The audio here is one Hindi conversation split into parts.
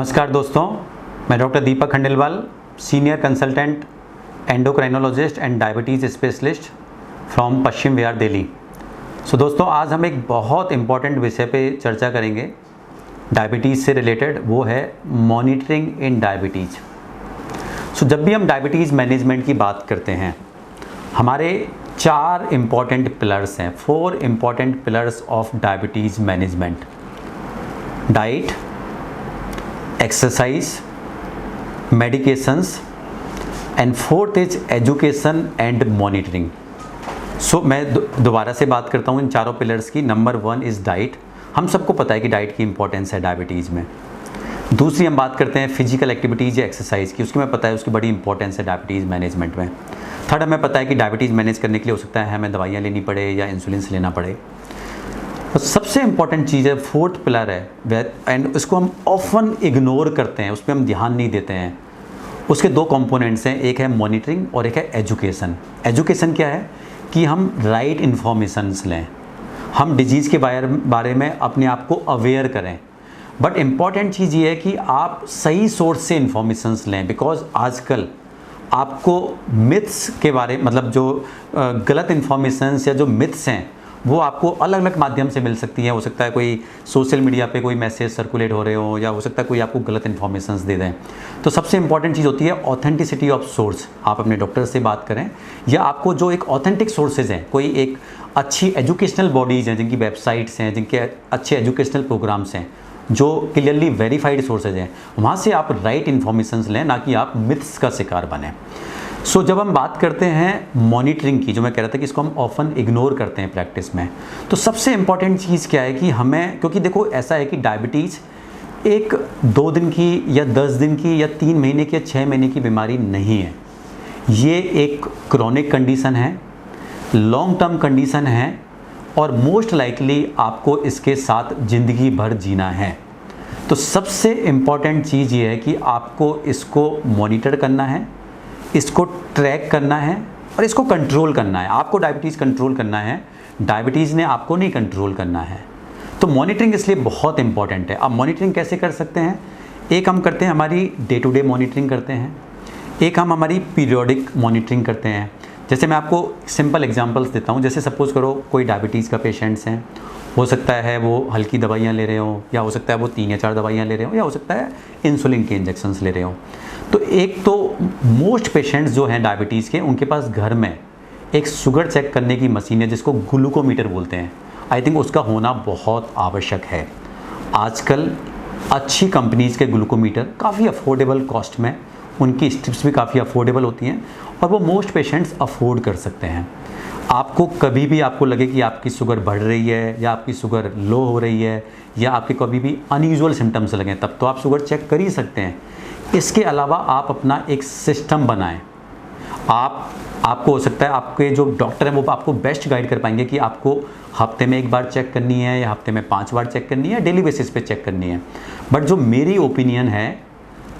नमस्कार दोस्तों, मैं doctor Deepak Khandelwal, senior consultant endocrinologist and diabetes specialist from Paschim Vihar Delhi. So दोस्तों, आज हम एक बहुत इम्पॉर्टेंट विषय पे चर्चा करेंगे डायबिटीज़ से रिलेटेड, वो है मॉनिटरिंग इन डायबिटीज़। सो जब भी हम डायबिटीज़ मैनेजमेंट की बात करते हैं, हमारे 4 इम्पॉर्टेंट पिलर्स हैं, 4 important pillars of diabetes management: diet, exercise, medications and 4th is education and monitoring. So मैं दोबारा से बात करता हूँ इन चारों पिलर्स की। Number 1 is diet. हम सबको पता है कि डाइट की इंपॉर्टेंस है डायबिटीज़ में। दूसरी हम बात करते हैं फिजिकल एक्टिविटीज़ या एक्सरसाइज की, उसकी हमें पता है उसकी बड़ी इंपॉर्टेंस है डायबिटीज़ मैनेजमेंट में। थर्ड, हमें पता है कि डायबिटीज़ मैनेज करने के लिए हो सकता है हमें दवाइयाँ लेनी पड़े या इंसुलिन लेना पड़े। तो सबसे इम्पॉर्टेंट चीज़ है, 4th पिलर है, एंड इसको हम ऑफन इग्नोर करते हैं, उस पर हम ध्यान नहीं देते हैं। उसके 2 कंपोनेंट्स हैं, एक है मॉनिटरिंग और एक है एजुकेशन। एजुकेशन क्या है कि हम राइट इन्फॉर्मेशंस लें, हम डिजीज़ के बारे में अपने आप को अवेयर करें। बट इम्पॉर्टेंट चीज़ ये है कि आप सही सोर्स से इन्फॉर्मेशंस लें, बिकॉज आजकल आपको मिथ्स के बारे मतलब जो गलत इन्फॉर्मेशंस या जो मिथ्स हैं वो आपको अलग अलग माध्यम से मिल सकती है। हो सकता है कोई सोशल मीडिया पे कोई मैसेज सर्कुलेट हो रहे हो, या हो सकता है कोई आपको गलत इन्फॉर्मेशंस दे दें। तो सबसे इंपॉर्टेंट चीज़ होती है ऑथेंटिसिटी ऑफ सोर्स। आप अपने डॉक्टर से बात करें, या आपको जो एक ऑथेंटिक सोर्सेज हैं, कोई एक अच्छी एजुकेशनल बॉडीज़ हैं जिनकी वेबसाइट्स हैं, जिनके अच्छे एजुकेशनल प्रोग्राम्स हैं, जो क्लियरली वेरीफाइड सोर्सेज हैं, वहाँ से आप राइट इन्फॉर्मेशंस लें, ना कि आप मिथ्स का शिकार बने। सो जब हम बात करते हैं मॉनिटरिंग की, जो मैं कह रहा था कि इसको हम ऑफन इग्नोर करते हैं प्रैक्टिस में, तो सबसे इम्पॉर्टेंट चीज़ क्या है कि हमें, क्योंकि देखो ऐसा है कि डायबिटीज़ एक 2 दिन की या 10 दिन की या 3 महीने की या 6 महीने की बीमारी नहीं है। ये एक क्रॉनिक कंडीशन है, लॉन्ग टर्म कंडीशन है, और मोस्ट लाइकली आपको इसके साथ ज़िंदगी भर जीना है। तो सबसे इम्पॉर्टेंट चीज़ ये है कि आपको इसको मॉनिटर करना है, इसको ट्रैक करना है और इसको कंट्रोल करना है। आपको डायबिटीज़ कंट्रोल करना है, डायबिटीज़ ने आपको नहीं कंट्रोल करना है। तो मॉनिटरिंग इसलिए बहुत इंपॉर्टेंट है। अब मॉनिटरिंग कैसे कर सकते हैं? एक हम करते हैं हमारी डे टू डे मॉनिटरिंग करते हैं, एक हम हमारी पीरियोडिक मॉनिटरिंग करते हैं। जैसे मैं आपको सिंपल एग्जांपल्स देता हूँ। जैसे सपोज़ करो कोई डायबिटीज़ का पेशेंट्स हैं, हो सकता है वो हल्की दवाइयाँ ले रहे हो, या हो सकता है वो 3 या 4 दवाइयाँ ले रहे हो, या हो सकता है इंसुलिन के इंजेक्शंस ले रहे हो। तो एक तो मोस्ट पेशेंट्स जो हैं डायबिटीज़ के, उनके पास घर में एक शुगर चेक करने की मशीन है जिसको ग्लूकोमीटर बोलते हैं। आई थिंक उसका होना बहुत आवश्यक है। आजकल अच्छी कंपनीज़ के ग्लूकोमीटर काफ़ी अफोर्डेबल कॉस्ट में, उनकी स्ट्रिप्स भी काफ़ी अफोर्डेबल होती हैं और वो मोस्ट पेशेंट्स अफोर्ड कर सकते हैं। आपको कभी भी आपको लगे कि आपकी शुगर बढ़ रही है या आपकी शुगर लो हो रही है, या आपके कभी भी अनयूजुअल सिम्टम्स लगें, तब तो आप शुगर चेक कर ही सकते हैं। इसके अलावा आप अपना एक सिस्टम बनाएं। आपको हो सकता है आपके जो डॉक्टर हैं वो आपको बेस्ट गाइड कर पाएंगे कि आपको हफ्ते में 1 बार चेक करनी है, या हफ्ते में 5 बार चेक करनी है, डेली बेसिस पे चेक करनी है। बट जो मेरी ओपिनियन है,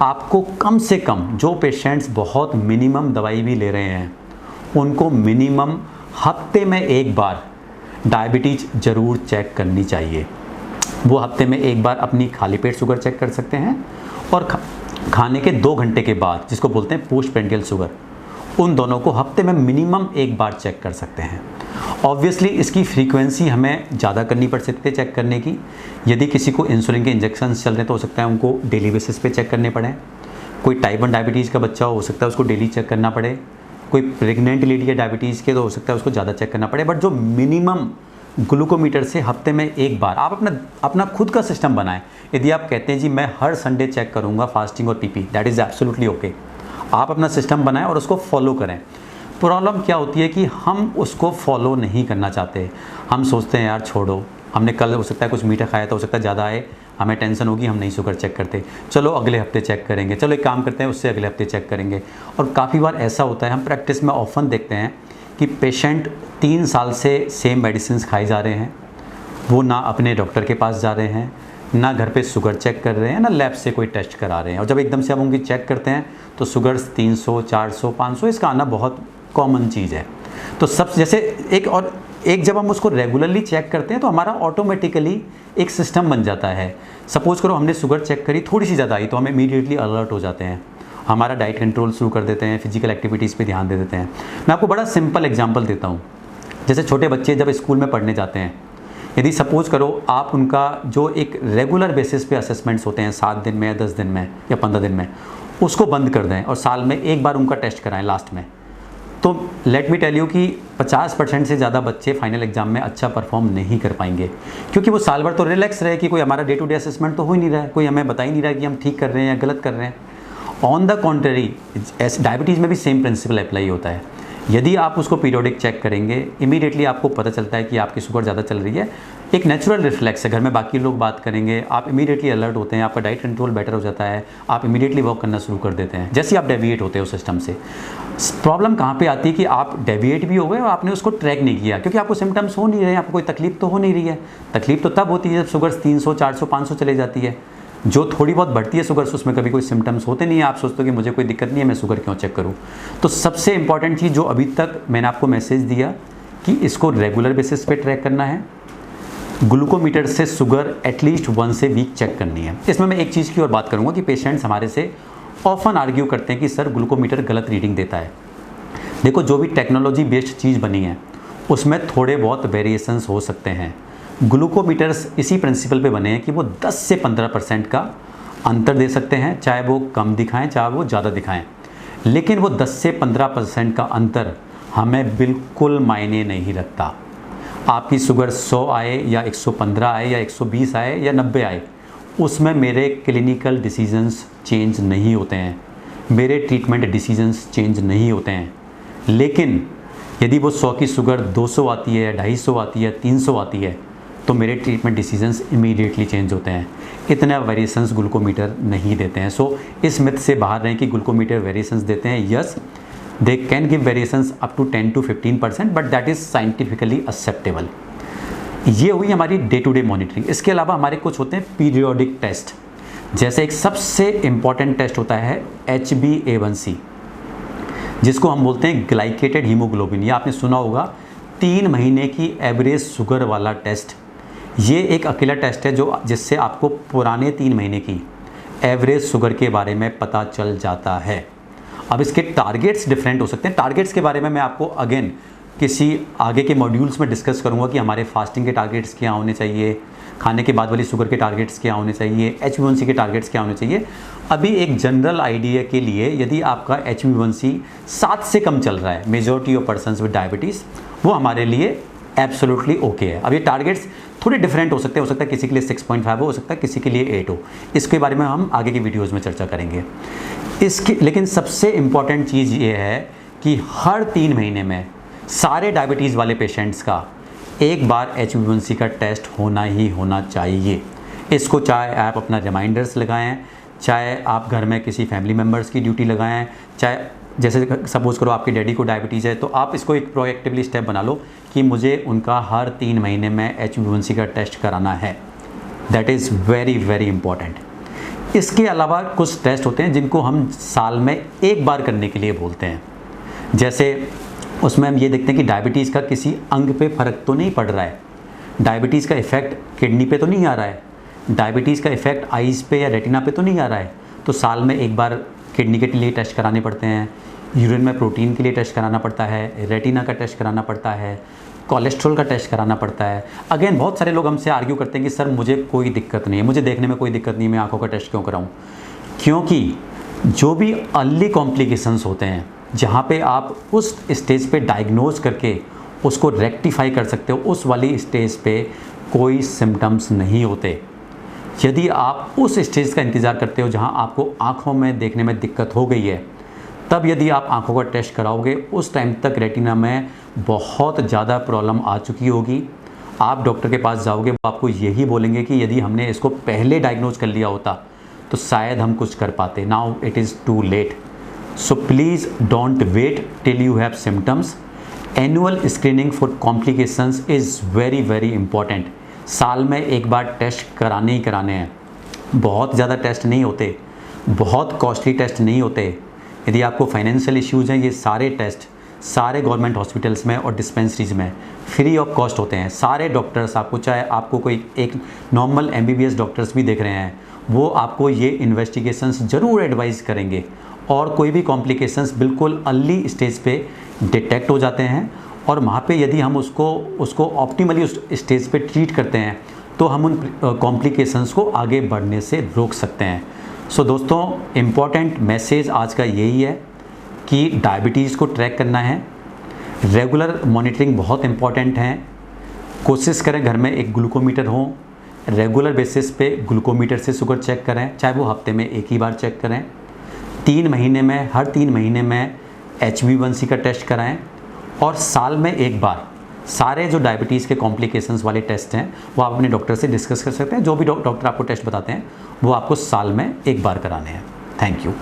आपको कम से कम, जो पेशेंट्स बहुत मिनिमम दवाई भी ले रहे हैं, उनको मिनिमम हफ्ते में 1 बार डायबिटीज़ ज़रूर चेक करनी चाहिए। वो हफ्ते में 1 बार अपनी खाली पेट शुगर चेक कर सकते हैं, और खाने के 2 घंटे के बाद, जिसको बोलते हैं पोस्ट पेंडियल शुगर, उन दोनों को हफ्ते में मिनिमम 1 बार चेक कर सकते हैं। ऑब्वियसली इसकी फ्रीक्वेंसी हमें ज़्यादा करनी पड़ सकती है चेक करने की। यदि किसी को इंसुलिन के इंजेक्शन चल रहे हैं तो हो सकता है उनको डेली बेसिस पे चेक करने पड़े। कोई टाइप 1 डायबिटीज़ का बच्चा हो सकता है उसको डेली चेक करना पड़े। कोई प्रेग्नेंट लेडी है डायबिटीज़ के, तो हो सकता है उसको ज़्यादा चेक करना पड़े। बट जो मिनिमम ग्लूकोमीटर से हफ्ते में 1 बार आप अपना खुद का सिस्टम बनाएं। यदि आप कहते हैं जी मैं हर संडे चेक करूंगा फास्टिंग और PP, that is absolutely okay. आप अपना सिस्टम बनाएं और उसको फॉलो करें। प्रॉब्लम क्या होती है कि हम उसको फॉलो नहीं करना चाहते। हम सोचते हैं यार छोड़ो, हमने कल हो सकता है कुछ मीठा खाया था, हो सकता है ज़्यादा आए, हमें टेंशन होगी, हम नहीं शुगर चेक करते, चलो अगले हफ्ते चेक करेंगे, चलो एक काम करते हैं उससे अगले हफ्ते चेक करेंगे। और काफ़ी बार ऐसा होता है, हम प्रैक्टिस में ऑफन देखते हैं कि पेशेंट 3 साल से सेम मेडिसिन खाई जा रहे हैं, वो ना अपने डॉक्टर के पास जा रहे हैं, ना घर पे शुगर चेक कर रहे हैं, ना लैब से कोई टेस्ट करा रहे हैं, और जब एकदम से हम उनकी चेक करते हैं तो शुगर 300, 400, 500 इसका आना बहुत कॉमन चीज़ है। तो सब जैसे एक और एक जब हम उसको रेगुलरली चेक करते हैं तो हमारा ऑटोमेटिकली एक सिस्टम बन जाता है। सपोज करो हमने शुगर चेक करी, थोड़ी सी ज़्यादा आई तो हम इमीडिएटली अलर्ट हो जाते हैं, हमारा डाइट कंट्रोल शुरू कर देते हैं, फिजिकल एक्टिविटीज़ पे ध्यान दे देते हैं। मैं आपको बड़ा सिंपल एग्जांपल देता हूँ। जैसे छोटे बच्चे जब स्कूल में पढ़ने जाते हैं, यदि सपोज करो आप उनका जो एक रेगुलर बेसिस पे असेसमेंट्स होते हैं 7 दिन में, 10 दिन में या 15 दिन में, उसको बंद कर दें और साल में एक बार उनका टेस्ट कराएं लास्ट में, तो लेट मी टेल यू कि 50% से ज़्यादा बच्चे फाइनल एग्जाम में अच्छा परफॉर्म नहीं कर पाएंगे, क्योंकि वो साल भर तो रिलैक्स रहे कि कोई हमारा डे टू डे असेसमेंट तो हो ही नहीं रहा है, कोई हमें बता ही नहीं रहा है कि हम ठीक कर रहे हैं या गलत कर रहे हैं। ऑन द कॉन्ट्ररी डायबिटीज़ में भी सेम प्रिंसिपल अप्लाई होता है। यदि आप उसको पीरियोडिक चेक करेंगे, इमीडिएटली आपको पता चलता है कि आपकी शुगर ज़्यादा चल रही है। एक नेचुरल रिफ्लेक्स है, घर में बाकी लोग बात करेंगे, आप इमीडिएटली अलर्ट होते हैं, आपका डाइट कंट्रोल बेटर हो जाता है, आप इमीडिएटली वर्क करना शुरू कर देते हैं जैसे आप डेविएट होते हो सिस्टम से। प्रॉब्लम कहाँ पे आती है कि आप डेविएट भी हो गए और आपने उसको ट्रैक नहीं किया, क्योंकि आपको सिम्टम्स हो नहीं रहे हैं, आपको कोई तकलीफ तो हो नहीं रही है। तकलीफ तो तब होती है जब शुगर 300, 400, 500 चले जाती है। जो थोड़ी बहुत बढ़ती है शुगर, उसमें कभी कोई सिम्टम्स होते नहीं है, आप सोचते हो कि मुझे कोई दिक्कत नहीं है, मैं शुगर क्यों चेक करूं। तो सबसे इंपॉर्टेंट चीज़ जो अभी तक मैंने आपको मैसेज दिया कि इसको रेगुलर बेसिस पे ट्रैक करना है, ग्लूकोमीटर से sugar at least once a week check करनी है। इसमें मैं एक चीज़ की और बात करूँगा कि पेशेंट्स हमारे से ऑफन आर्ग्यू करते हैं कि सर ग्लूकोमीटर गलत रीडिंग देता है। देखो, जो भी टेक्नोलॉजी बेस्ड चीज़ बनी है उसमें थोड़े बहुत वेरिएशंस हो सकते हैं। ग्लूकोमीटर्स इसी प्रिंसिपल पे बने हैं कि वो 10 से 15% का अंतर दे सकते हैं, चाहे वो कम दिखाएं चाहे वो ज़्यादा दिखाएं, लेकिन वो 10 से 15% का अंतर हमें बिल्कुल मायने नहीं रखता। आपकी शुगर 100 आए या 115 आए या 120 आए या 90 आए, उसमें मेरे क्लिनिकल डिसीजंस चेंज नहीं होते हैं, मेरे ट्रीटमेंट डिसीजंस चेंज नहीं होते हैं। लेकिन यदि वो 100 की शुगर 200 आती है, 250 आती है, 300 आती है, तो मेरे ट्रीटमेंट डिसीजंस इमीडिएटली चेंज होते हैं। इतना वेरिएशंस ग्लूकोमीटर नहीं देते हैं। सो इस मिथ से बाहर रहें कि ग्लूकोमीटर वेरिएशंस देते हैं। Yes, they can give variations up to 10 to 15%, but that is scientifically acceptable. ये हुई हमारी डे टू डे मॉनिटरिंग। इसके अलावा हमारे कुछ होते हैं पीरियोडिक टेस्ट। जैसे एक सबसे इम्पॉर्टेंट टेस्ट होता है HbA1c, जिसको हम बोलते हैं ग्लाइकेटेड हीमोग्लोबिन। ये आपने सुना होगा, 3 महीने की एवरेज शुगर वाला टेस्ट। ये एक अकेला टेस्ट है जिससे आपको पुराने 3 महीने की एवरेज शुगर के बारे में पता चल जाता है। अब इसके टारगेट्स डिफरेंट हो सकते हैं। टारगेट्स के बारे में मैं आपको अगेन किसी आगे के मॉड्यूल्स में डिस्कस करूंगा कि हमारे फास्टिंग के टारगेट्स क्या होने चाहिए, खाने के बाद वाली शुगर के टारगेट्स क्या होने चाहिए, HbA1c के टारगेट्स क्या होने चाहिए। अभी एक जनरल आइडिया के लिए, यदि आपका HbA1c 7 से कम चल रहा है, majority of persons with diabetes, वो हमारे लिए एब्सोल्युटली ओके है। अब ये टारगेट्स थोड़े डिफरेंट हो सकते हैं, किसी के लिए 6.5 हो सकता है, किसी के लिए 8 हो। इसके बारे में हम आगे की वीडियोज़ में चर्चा करेंगे। लेकिन सबसे इम्पॉर्टेंट चीज़ ये है कि हर 3 महीने में सारे डायबिटीज़ वाले पेशेंट्स का एक बार HbA1c का टेस्ट होना ही होना चाहिए। इसको चाहे आप अपना रिमाइंडर्स लगाएं, चाहे आप घर में किसी फैमिली मेम्बर्स की ड्यूटी लगाएं, चाहे जैसे सपोज़ करो आपके डैडी को डायबिटीज़ है, तो आप इसको एक प्रोएक्टिवली स्टेप बना लो कि मुझे उनका हर 3 महीने में HbA1c का टेस्ट कराना है। That is very very important. इसके अलावा कुछ टेस्ट होते हैं जिनको हम साल में एक बार करने के लिए बोलते हैं। जैसे उसमें हम ये देखते हैं कि डायबिटीज़ का किसी अंग पे फ़र्क तो नहीं पड़ रहा है, डायबिटीज़ का इफ़ेक्ट किडनी पे तो नहीं आ रहा है, डायबिटीज़ का इफ़ेक्ट आइज़ पे या रेटिना पे तो नहीं आ रहा है, तो साल में एक बार किडनी के लिए टेस्ट कराने पड़ते हैं, यूरिन में प्रोटीन के लिए टेस्ट कराना पड़ता है, रेटिना का टेस्ट कराना पड़ता है, कोलेस्ट्रॉल का टेस्ट कराना पड़ता है। अगेन बहुत सारे लोग हमसे आर्ग्यू करते हैं कि सर मुझे कोई दिक्कत नहीं है, मुझे देखने में कोई दिक्कत नहीं है, मैं आँखों का टेस्ट क्यों कराऊँ? क्योंकि जो भी अर्ली कॉम्प्लिकेशंस होते हैं, जहाँ पे आप उस स्टेज पे डायग्नोज करके उसको रेक्टिफाई कर सकते हो, उस वाली स्टेज पे कोई सिम्टम्स नहीं होते। यदि आप उस स्टेज का इंतज़ार करते हो जहाँ आपको आँखों में देखने में दिक्कत हो गई है, तब यदि आप आँखों का टेस्ट कराओगे, उस टाइम तक रेटिना में बहुत ज़्यादा प्रॉब्लम आ चुकी होगी। आप डॉक्टर के पास जाओगे, वो आपको यही बोलेंगे कि यदि हमने इसको पहले डायग्नोज कर लिया होता तो शायद हम कुछ कर पाते। Now it is too late. So please don't wait till you have symptoms. Annual screening for complications is very very important. साल में एक बार टेस्ट कराने ही कराने हैं। बहुत ज़्यादा टेस्ट नहीं होते, बहुत कॉस्टली टेस्ट नहीं होते। यदि आपको फाइनेंशियल इश्यूज़ हैं, ये सारे टेस्ट सारे गवर्नमेंट हॉस्पिटल्स में और डिस्पेंसरीज में फ्री ऑफ कॉस्ट होते हैं। सारे डॉक्टर्स आपको, चाहे आपको कोई एक नॉर्मल MBBS डॉक्टर्स भी देख रहे हैं, वो आपको ये इन्वेस्टिगेशंस ज़रूर एडवाइस करेंगे। और कोई भी कॉम्प्लिकेशंस बिल्कुल अर्ली स्टेज पे डिटेक्ट हो जाते हैं, और वहाँ पे यदि हम उसको ऑप्टिमली उस स्टेज पे ट्रीट करते हैं तो हम उन कॉम्प्लिकेशंस को आगे बढ़ने से रोक सकते हैं। सो दोस्तों, इम्पॉर्टेंट मैसेज आज का यही है कि डायबिटीज़ को ट्रैक करना है, रेगुलर मॉनिटरिंग बहुत इम्पॉर्टेंट है। कोशिश करें घर में एक ग्लूकोमीटर हो, रेगुलर बेसिस पे ग्लूकोमीटर से शुगर चेक करें, चाहे वो हफ्ते में एक ही बार चेक करें। हर 3 महीने में HbA1c का टेस्ट कराएं, और साल में एक बार सारे जो डायबिटीज़ के कॉम्प्लिकेशंस वाले टेस्ट हैं वो आप अपने डॉक्टर से डिस्कस कर सकते हैं। जो भी डॉक्टर आपको टेस्ट बताते हैं वो आपको साल में एक बार कराने हैं। Thank you.